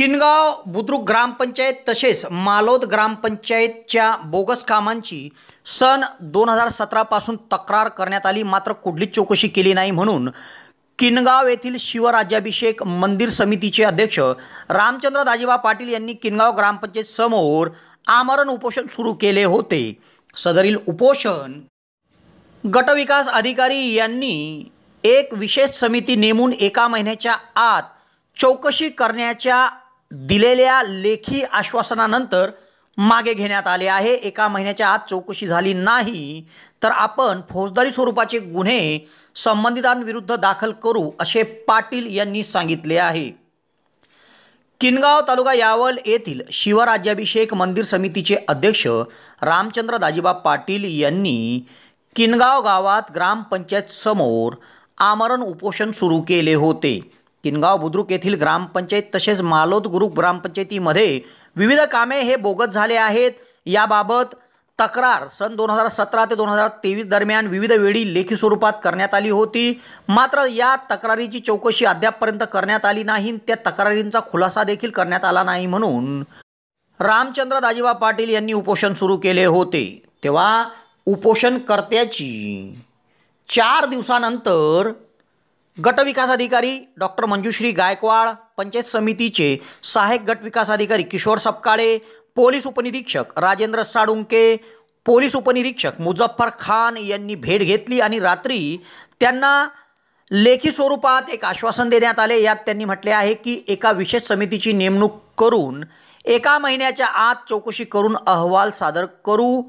किनगाव बुद्रुक ग्रामपंचायत तसेच मालोद ग्रामपंचायतच्या बोगस कामांची सन 2017 पासून तक्रार करण्यात आली, मात्र कुठलीच चौकशी केली नाही म्हणून किनगाव येथील शिवराज्याभिषेक मंदिर समितीचे अध्यक्ष रामचंद्र दाजीबा पाटील यांनी किनगाव ग्रामपंचायत समोर आमरण उपोषण सुरू केले होते। सदरील उपोषण गटविकास अधिकारी यांनी एक विशेष समिती नेमून एका महिन्याच्या आत चौकशी करण्याच्या दिलेल्या लेखी आश्वासनानंतर मागे घेण्यात आले आहे। एका महिन्याच्या आत चौकशी झाली नाही तर आपण फौजदारी स्वरूपाचे गुन्हे संबंधितांविरुद्ध दाखल करू, असे पाटील यांनी सांगितले आहे। किनगाव तालुका यावल येथील शिवराज्याभिषेक मंदिर समितीचे अध्यक्ष रामचंद्र दाजीबा पाटील यांनी किनगाव गावात ग्रामपंचायत समोर आमरण उपोषण सुरू केले होते। किनगाव बुद्रुक येथील ग्रामपंचायत तसेच मालोद ग्रुप ग्रामपंचायतीमध्ये विविध कामे हे बोगस झाले आहेत। याबाबत तक्रार सन 2017 ते 2023 दरम्यान विविध वेळी लेखी स्वरूपात करण्यात आली होती, मात्र या तक्रारीची चौकशी अद्यापपर्यंत करण्यात आली नाही। त्या तक्रारींचा खुलासा देखील करण्यात आला नाही म्हणून रामचंद्र दाजीबा पाटील यांनी उपोषण सुरू केले होते। तेव्हा उपोषणकर्त्याची 4 दिवसानंतर गटविकास अधिकारी डॉक्टर मंजुश्री गायकवाड, पंचायत समितीचे सहाय्यक गटविकास अधिकारी किशोर सपकाळे, पोलीस उपनिरीक्षक राजेंद्र साळुंके, पोलीस उपनिरीक्षक मुझफ्फर खान यांनी भेट घेतली आणि रात्री त्यांना लेखी स्वरूपात एक आश्वासन देण्यात आले। यात त्यांनी म्हटले आहे की एका विशेष समितीची नेमणूक करून एका महिन्याच्या आत चौकशी करून अहवाल सादर करू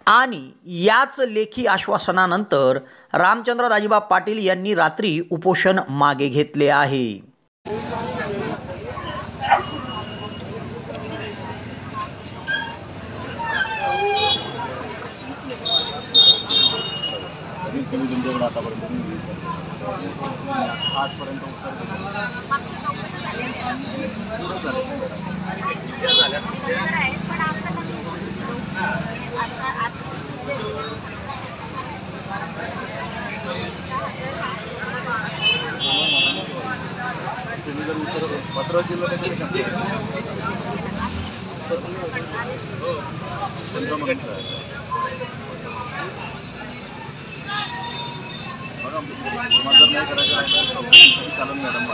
आणि याच लेखी आश्वासनानंतर रामचंद्र दाजीबा पाटील यांनी रात्री उपोषण मागे घेतले आहे। पत्र दिलं तुम्हाला जर नाही करायचं राहिलं चालेल मॅडम,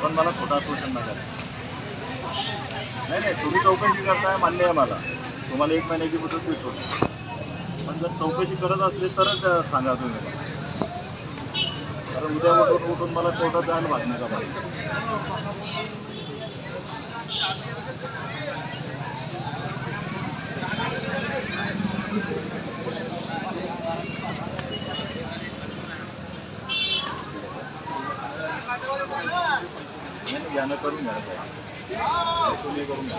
पण मला खोटा आश्वासन नका। नाही तुम्ही चौकशी करताय मान्य आहे मला, तुम्हाला 1 महिन्याची मुदत देतो, पण जर चौकशी करत असली तरच सांगा तुम्ही मला, कारण उद्या उठून मला कोर्टात जायला भागणार का मला। यानं करून घ्या, तुम्ही करून घ्या।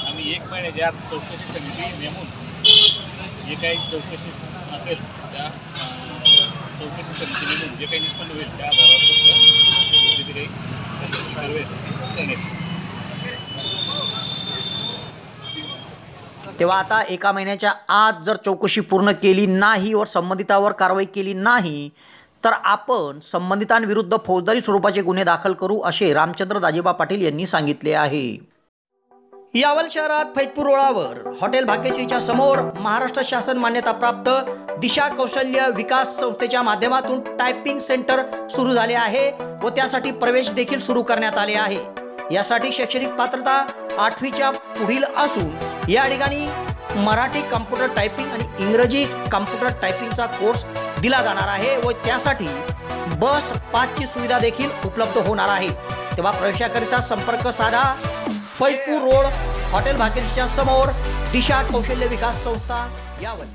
आम्ही 1 महिन्याच्या आत चौकशी समिती नेमून जे काही चौकशी असेल त्या चौकशी समिती नेमून जे काही निष्पन्न होईल त्या आधारावर तेव्हा आता एका महिन्याच्या आत जर चौकशी पूर्ण केली नाही व संबंधितावर कारवाई केली नाही तर आपण संबंधितांविरुद्ध फौजदारी स्वरूपाचे गुन्हे दाखल करू, असे रामचंद्र दाजीबा पाटील यांनी सांगितले आहे। यावल शहरात फैजपूर रोडावर हॉटेल भाग्यश्रीच्या समोर महाराष्ट्र शासन मान्यताप्राप्त दिशा कौशल्य विकास संस्थेच्या माध्यमातून टायपिंग सेंटर सुरू झाले आहे व त्यासाठी प्रवेश देखील सुरू करण्यात आले आहे। यासाठी शैक्षणिक पात्रता 8वीच्या पुढील असून या ठिकाणी मराठी कॉम्प्युटर टायपिंग आणि इंग्रजी कॉम्प्युटर टायपिंगचा कोर्स दिला जाणार आहे व त्यासाठी बस पासची सुविधा देखील उपलब्ध होणार आहे। तेव्हा प्रवेशाकरिता संपर्क साधा। फैजपूर रोड हॉटेल भाग्यश्रीच्या समोर दिशा कौशल्य विकास संस्था यावल।